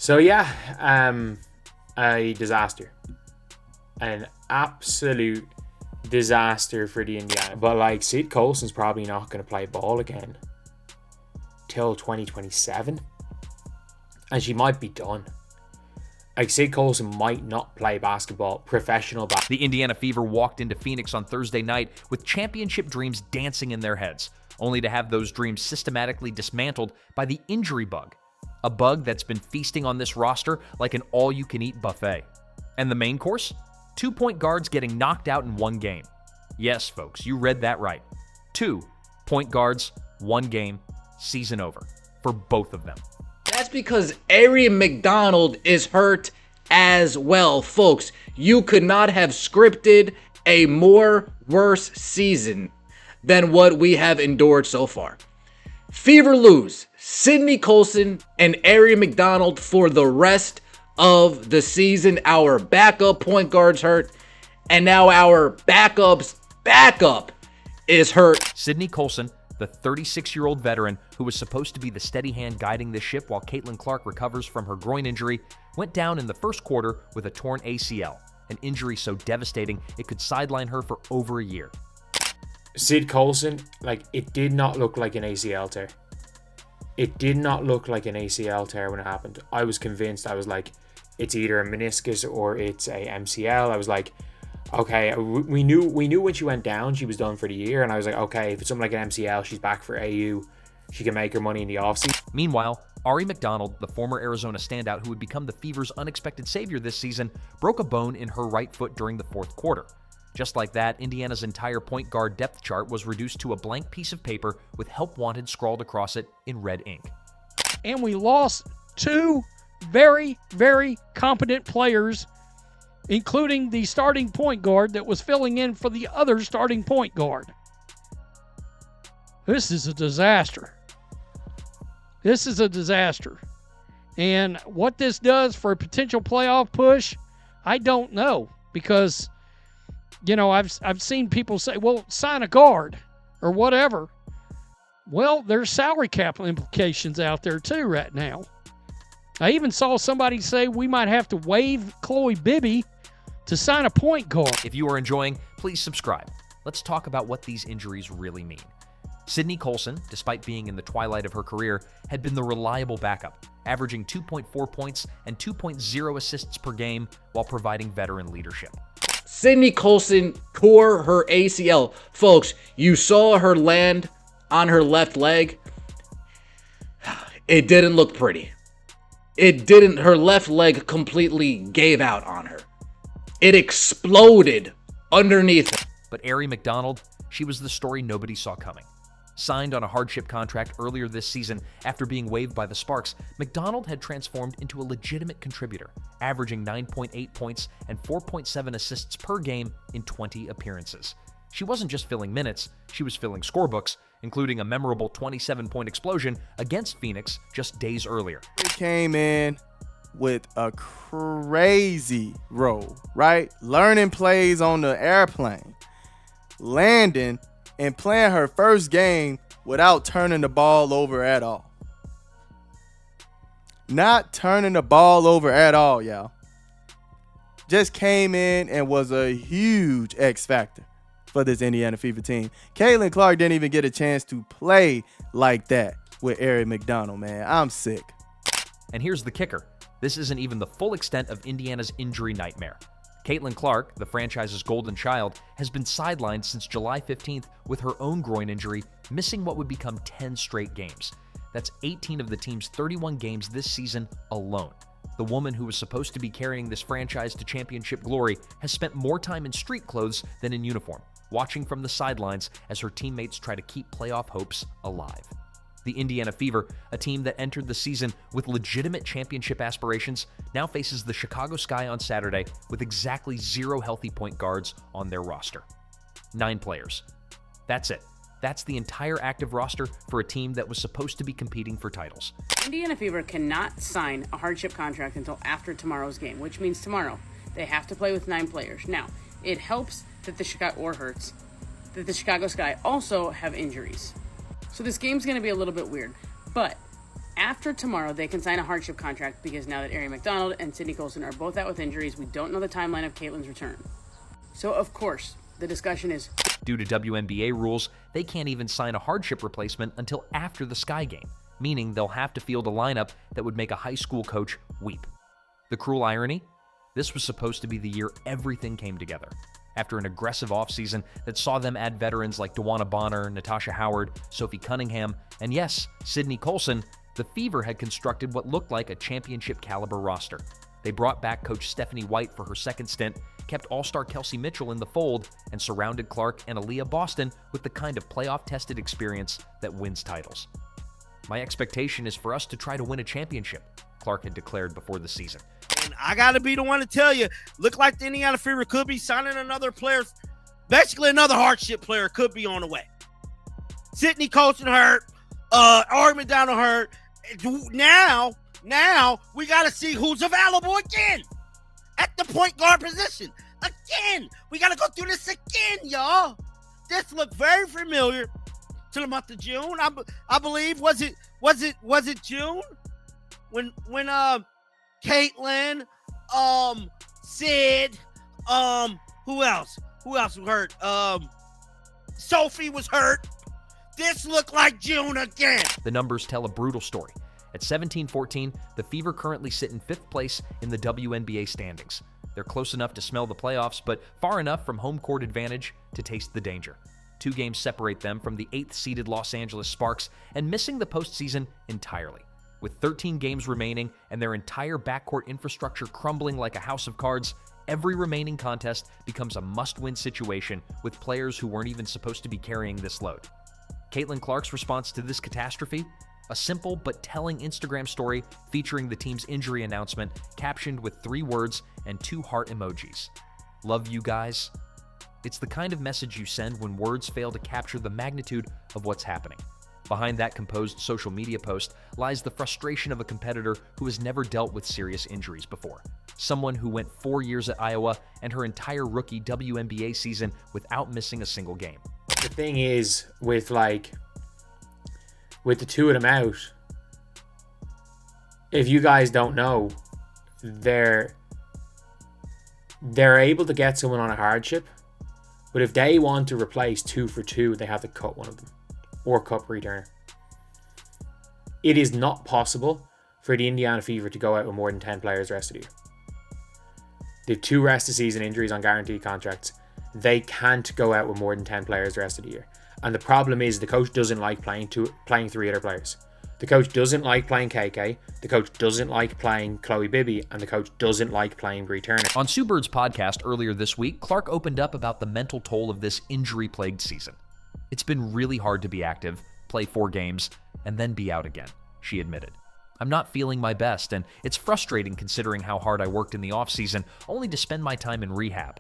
So yeah, a disaster. An absolute disaster for the Indiana. But like, Sid Colson's probably not going to play ball again till 2027. And she might be done. Like, Sid Colson might not play basketball, professional basketball. The Indiana Fever walked into Phoenix on Thursday night with championship dreams dancing in their heads, only to have those dreams systematically dismantled by the injury bug. A bug that's been feasting on this roster like an all-you-can-eat buffet. And the main course? 2 point guards getting knocked out in one game. Yes, folks, you read that right. 2 point guards, 1 game, season over. For both of them. That's because Aari Mcdonald is hurt as well, folks. You could not have scripted a more worse season than what we have endured so far. Fever lose Sydney Colson and Aari Mcdonald for the rest of the season. Our backup point guard's hurt, and now our backup's backup is hurt. Sydney Colson, the 36-year-old veteran who was supposed to be the steady hand guiding this ship while Caitlin Clark recovers from her groin injury, went down in the first quarter with a torn ACL, an injury so devastating it could sideline her for over a year. Sid Colson, like, it did not look like an ACL tear. It did not look like an ACL tear when it happened. I was convinced. I was like, it's either a meniscus or it's a MCL. I was like, okay, we knew when she went down, she was done for the year. And I was like, okay, if it's something like an MCL, she's back for AU. She can make her money in the offseason. Meanwhile, Aari Mcdonald, the former Arizona standout who would become the Fever's unexpected savior this season, broke a bone in her right foot during the fourth quarter. Just like that, Indiana's entire point guard depth chart was reduced to a blank piece of paper with help wanted scrawled across it in red ink. And we lost 2 very, very competent players, including the starting point guard that was filling in for the other starting point guard. This is a disaster. This is a disaster. And what this does for a potential playoff push, I don't know. Because, you know, I've seen people say, well, sign a guard or whatever. Well, there's salary cap implications out there too right now. I even saw somebody say we might have to waive Chloe Bibby to sign a point guard. If you are enjoying, please subscribe. Let's talk about what these injuries really mean. Sydney Colson, despite being in the twilight of her career, had been the reliable backup, averaging 2.4 points and 2.0 assists per game while providing veteran leadership. Sydney Colson tore her ACL. Folks, you saw her land on her left leg. It didn't look pretty. It didn't. Her left leg completely gave out on her. It exploded underneath her. But Aari Mcdonald, she was the story nobody saw coming. Signed on a hardship contract earlier this season after being waived by the Sparks, McDonald had transformed into a legitimate contributor, averaging 9.8 points and 4.7 assists per game in 20 appearances. She wasn't just filling minutes, she was filling scorebooks, including a memorable 27-point explosion against Phoenix just days earlier. He came in with a crazy role, right? Learning plays on the airplane, landing, and playing her first game without turning the ball over at all. Not turning the ball over at all, y'all. Just came in and was a huge X factor for this Indiana Fever team. Caitlin Clark didn't even get a chance to play like that with Aari Mcdonald, man. I'm sick. And here's the kicker. This isn't even the full extent of Indiana's injury nightmare. Caitlin Clark, the franchise's golden child, has been sidelined since July 15th with her own groin injury, missing what would become 10 straight games. That's 18 of the team's 31 games this season alone. The woman who was supposed to be carrying this franchise to championship glory has spent more time in street clothes than in uniform, watching from the sidelines as her teammates try to keep playoff hopes alive. The Indiana Fever, a team that entered the season with legitimate championship aspirations, now faces the Chicago Sky on Saturday with exactly 0 healthy point guards on their roster. 9 players. That's it. That's the entire active roster for a team that was supposed to be competing for titles. Indiana Fever cannot sign a hardship contract until after tomorrow's game, which means tomorrow they have to play with 9 players. Now, it helps that the Chicago Sky also have injuries. So this game's going to be a little bit weird, but after tomorrow, they can sign a hardship contract because now that Aari Mcdonald and Sydney Colson are both out with injuries, we don't know the timeline of Caitlin's return. So, of course, the discussion is... Due to WNBA rules, they can't even sign a hardship replacement until after the Sky Game, meaning they'll have to field a lineup that would make a high school coach weep. The cruel irony? This was supposed to be the year everything came together. After an aggressive offseason that saw them add veterans like DeWanna Bonner, Natasha Howard, Sophie Cunningham, and yes, Sydney Colson, the Fever had constructed what looked like a championship-caliber roster. They brought back Coach Stephanie White for her second stint, kept All-Star Kelsey Mitchell in the fold, and surrounded Clark and Aaliyah Boston with the kind of playoff-tested experience that wins titles. My expectation is for us to try to win a championship, Clark had declared before the season. And I got to be the one to tell you, look like the Indiana Fever could be signing another player. Basically, another hardship player could be on the way. Sydney Colson hurt. Aari Mcdonald hurt. Now we got to see who's available again at the point guard position. Again, we got to go through this again, y'all. This looked very familiar to the month of June. I believe was it June when Caitlin, Sid, who else was hurt? Sophie was hurt. This looked like June again. The numbers tell a brutal story. At 17-14, the Fever currently sit in 5th place in the WNBA standings. They're close enough to smell the playoffs, but far enough from home court advantage to taste the danger. 2 games separate them from the 8th-seeded Los Angeles Sparks and missing the postseason entirely. With 13 games remaining and their entire backcourt infrastructure crumbling like a house of cards, every remaining contest becomes a must-win situation with players who weren't even supposed to be carrying this load. Caitlin Clark's response to this catastrophe? A simple but telling Instagram story featuring the team's injury announcement, captioned with 3 words and 2 heart emojis. Love you guys. It's the kind of message you send when words fail to capture the magnitude of what's happening. Behind that composed social media post lies the frustration of a competitor who has never dealt with serious injuries before. Someone who went 4 years at Iowa and her entire rookie WNBA season without missing a single game. The thing is, with the 2 of them out, if you guys don't know, they're able to get someone on a hardship, but if they want to replace 2 for 2, they have to cut one of them or cup returner. It is not possible for the Indiana Fever to go out with more than 10 players the rest of the year. They have 2 rest of season injuries on guaranteed contracts. They can't go out with more than 10 players the rest of the year. And the problem is the coach doesn't like playing 3 other players. The coach doesn't like playing KK, the coach doesn't like playing Chloe Bibby, and the coach doesn't like playing Bree Turner. On Sue Bird's podcast earlier this week, Clark opened up about the mental toll of this injury-plagued season. It's been really hard to be active, play 4 games, and then be out again, she admitted. I'm not feeling my best, and it's frustrating considering how hard I worked in the offseason, only to spend my time in rehab.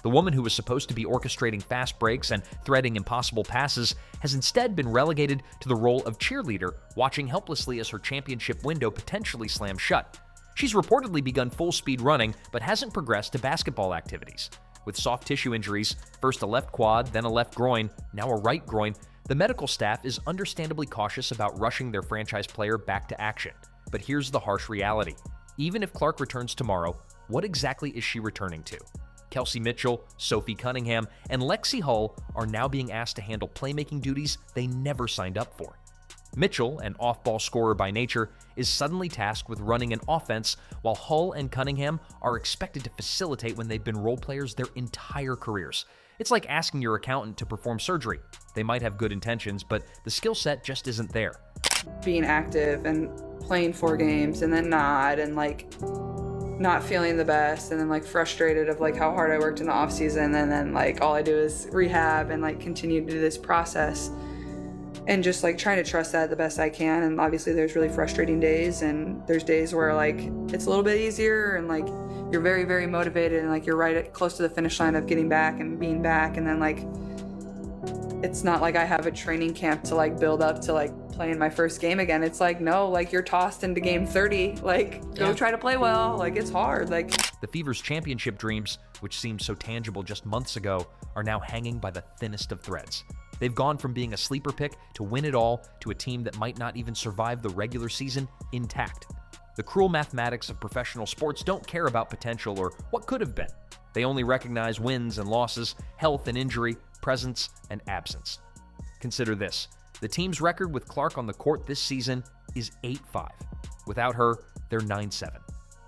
The woman who was supposed to be orchestrating fast breaks and threading impossible passes has instead been relegated to the role of cheerleader, watching helplessly as her championship window potentially slams shut. She's reportedly begun full-speed running, but hasn't progressed to basketball activities. With soft tissue injuries, first a left quad, then a left groin, now a right groin, the medical staff is understandably cautious about rushing their franchise player back to action. But here's the harsh reality. Even if Clark returns tomorrow, what exactly is she returning to? Kelsey Mitchell, Sophie Cunningham, and Lexi Hull are now being asked to handle playmaking duties they never signed up for. Mitchell, an off-ball scorer by nature, is suddenly tasked with running an offense, while Hull and Cunningham are expected to facilitate when they've been role players their entire careers. It's like asking your accountant to perform surgery. They might have good intentions, but the skill set just isn't there. Being active and playing 4 games and then not, and not feeling the best, and then frustrated of how hard I worked in the off season, and then all I do is rehab and continue to do this process, and just trying to trust that the best I can. And obviously there's really frustrating days, and there's days where it's a little bit easier, and you're very, very motivated, and you're right close to the finish line of getting back and being back, and then it's not like I have a training camp to build up to playing my first game again. It's no, you're tossed into game 30, go try to play well. It's hard. The Fever's championship dreams, which seemed so tangible just months ago, are now hanging by the thinnest of threads. They've gone from being a sleeper pick to win it all to a team that might not even survive the regular season intact. The cruel mathematics of professional sports don't care about potential or what could have been. They only recognize wins and losses, health and injury, presence and absence. Consider this. The team's record with Clark on the court this season is 8-5. Without her, they're 9-7.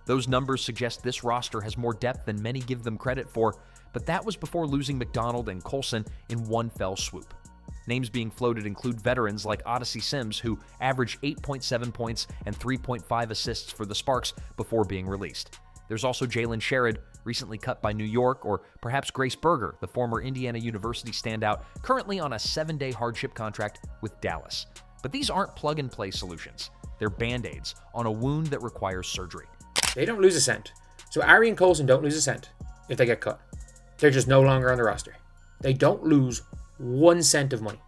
Those numbers suggest this roster has more depth than many give them credit for, but that was before losing McDonald and Colson in one fell swoop. Names being floated include veterans like Odyssey Sims, who averaged 8.7 points and 3.5 assists for the Sparks before being released. There's also Jalen Sherrod, recently cut by New York, or perhaps Grace Berger, the former Indiana University standout, currently on a 7-day hardship contract with Dallas. But these aren't plug-and-play solutions. They're Band-Aids on a wound that requires surgery. They don't lose a cent. So Aari and Colson don't lose a cent if they get cut. They're just no longer on the roster. They don't lose 1 cent of money.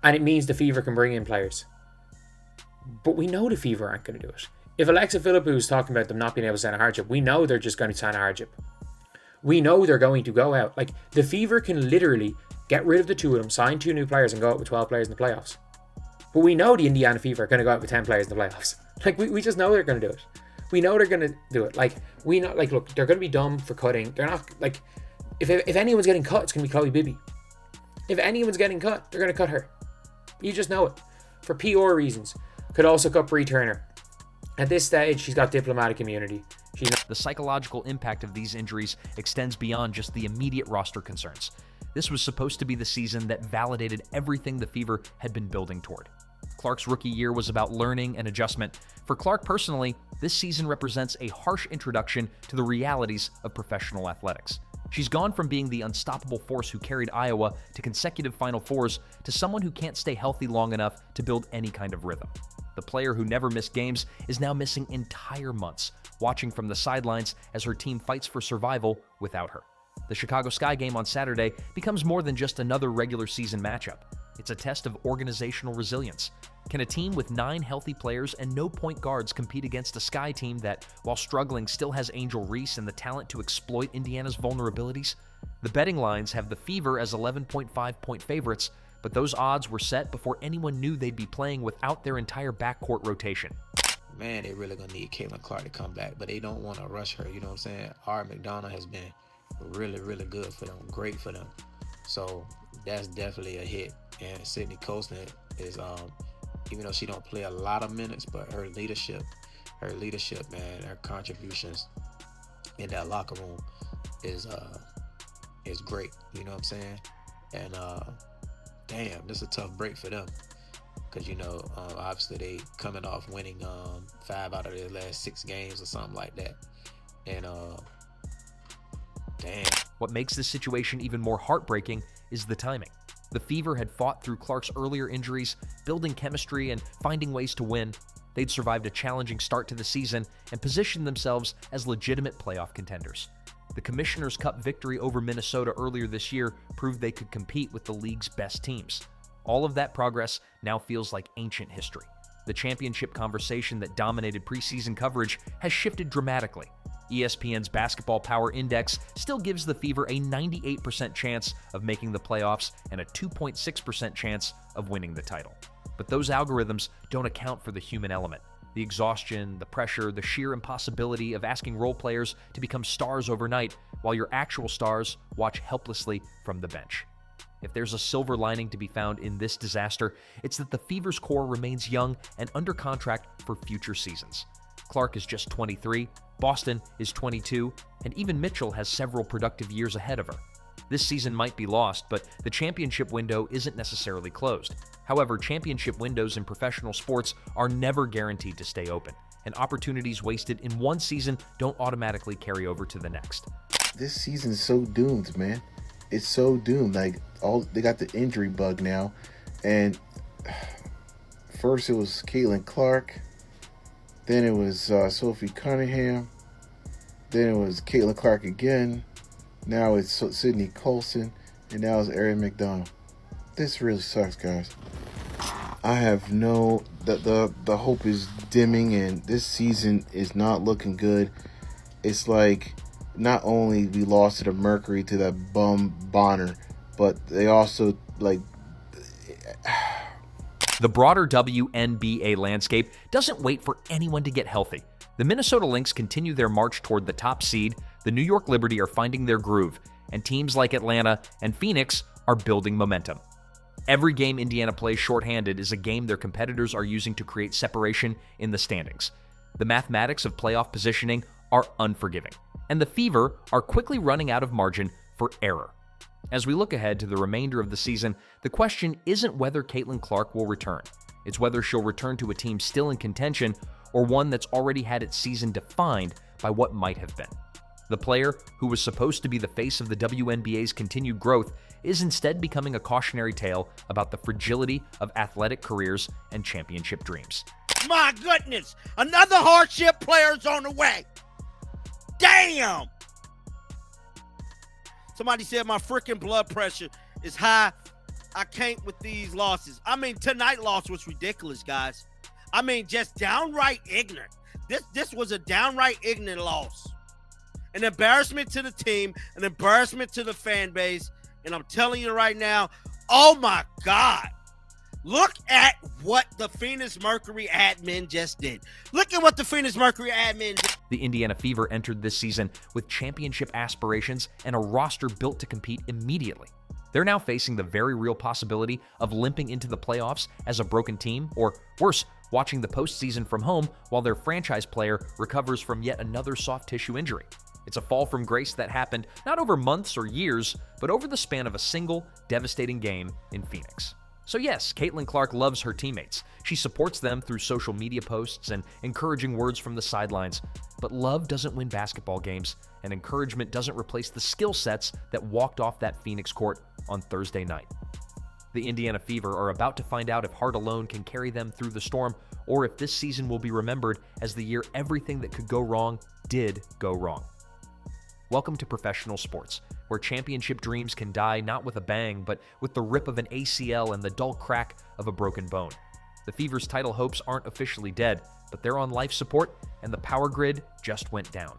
And it means the Fever can bring in players. But we know the Fever aren't going to do it. If Alexa Philippou is talking about them not being able to sign a hardship, we know they're just going to sign a hardship. We know they're going to go out. Like, the Fever can literally get rid of the 2 of them, sign 2 new players, and go out with 12 players in the playoffs. But we know the Indiana Fever are going to go out with 10 players in the playoffs. Like, we just know they're going to do it. We know they're going to do it. Like, we know, like, look, they're going to be dumb for cutting. They're not, like, if anyone's getting cut, it's going to be Chloe Bibby. If anyone's getting cut, they're going to cut her. You just know it. For PR reasons. Could also cut Bree Turner. At this stage, she's got diplomatic immunity. The psychological impact of these injuries extends beyond just the immediate roster concerns. This was supposed to be the season that validated everything the Fever had been building toward. Clark's rookie year was about learning and adjustment. For Clark personally, this season represents a harsh introduction to the realities of professional athletics. She's gone from being the unstoppable force who carried Iowa to consecutive Final Fours to someone who can't stay healthy long enough to build any kind of rhythm. The player who never missed games is now missing entire months, watching from the sidelines as her team fights for survival without her. The Chicago Sky game on Saturday becomes more than just another regular season matchup. It's a test of organizational resilience. Can a team with 9 healthy players and no point guards compete against a Sky team that, while struggling, still has Angel Reese and the talent to exploit Indiana's vulnerabilities? The betting lines have the Fever as 11.5 point favorites, but those odds were set before anyone knew they'd be playing without their entire backcourt rotation. Man, they really gonna need Caitlin Clark to come back, but they don't want to rush her. You know what I'm saying? Aari Mcdonald has been really, really good for them, great for them. So that's definitely a hit. And Sydney Colson is, even though she don't play a lot of minutes, but her leadership, man, her contributions in that locker room is great. You know what I'm saying? And damn, this is a tough break for them. Because, you know, obviously they coming off winning 5 out of their last 6 games or something like that. And damn. What makes this situation even more heartbreaking is the timing. The Fever had fought through Clark's earlier injuries, building chemistry and finding ways to win. They'd survived a challenging start to the season and positioned themselves as legitimate playoff contenders. The Commissioner's Cup victory over Minnesota earlier this year proved they could compete with the league's best teams. All of that progress now feels like ancient history. The championship conversation that dominated preseason coverage has shifted dramatically. ESPN's Basketball Power Index still gives the Fever a 98% chance of making the playoffs and a 2.6% chance of winning the title. But those algorithms don't account for the human element. The exhaustion, the pressure, the sheer impossibility of asking role players to become stars overnight while your actual stars watch helplessly from the bench. If there's a silver lining to be found in this disaster, it's that the Fever's core remains young and under contract for future seasons. Clark is just 23, Boston is 22, and even Mitchell has several productive years ahead of her. This season might be lost, but the championship window isn't necessarily closed. However, championship windows in professional sports are never guaranteed to stay open, and opportunities wasted in one season don't automatically carry over to the next. This season is so doomed, man. It's so doomed. Like, they got the injury bug now, and first it was Caitlin Clark, then it was Sophie Cunningham, then it was Caitlin Clark again, now it's Sydney Colson, and now it's Aari Mcdonald. This really sucks, guys. I have the hope is dimming, and this season is not looking good. It's like, not only we lost to the Mercury, to that bum Bonner, but they also, like, The broader WNBA landscape doesn't wait for anyone to get healthy. The Minnesota Lynx continue their march toward the top seed, the New York Liberty are finding their groove, and teams like Atlanta and Phoenix are building momentum. Every game Indiana plays shorthanded is a game their competitors are using to create separation in the standings. The mathematics of playoff positioning are unforgiving, and the Fever are quickly running out of margin for error. As we look ahead to the remainder of the season, the question isn't whether Caitlin Clark will return. It's whether she'll return to a team still in contention or one that's already had its season defined by what might have been. The player who was supposed to be the face of the WNBA's continued growth is instead becoming a cautionary tale about the fragility of athletic careers and championship dreams. My goodness, another hardship player's on the way. Damn! Somebody said my freaking blood pressure is high. I can't with these losses. I mean, tonight loss was ridiculous, guys. I mean, just downright ignorant. This was a downright ignorant loss. An embarrassment to the team, an embarrassment to the fan base. And I'm telling you right now, oh my God. Look at what the Phoenix Mercury admin just did. Look at what the Phoenix Mercury admin did. The Indiana Fever entered this season with championship aspirations and a roster built to compete immediately. They're now facing the very real possibility of limping into the playoffs as a broken team, or worse, watching the postseason from home while their franchise player recovers from yet another soft tissue injury. It's a fall from grace that happened not over months or years, but over the span of a single devastating game in Phoenix. So yes, Caitlin Clark loves her teammates. She supports them through social media posts and encouraging words from the sidelines. But love doesn't win basketball games, and encouragement doesn't replace the skill sets that walked off that Phoenix court on Thursday night. The Indiana Fever are about to find out if heart alone can carry them through the storm, or if this season will be remembered as the year everything that could go wrong did go wrong. Welcome to professional sports, where championship dreams can die not with a bang, but with the rip of an ACL and the dull crack of a broken bone. The Fever's title hopes aren't officially dead, but they're on life support, and the power grid just went down.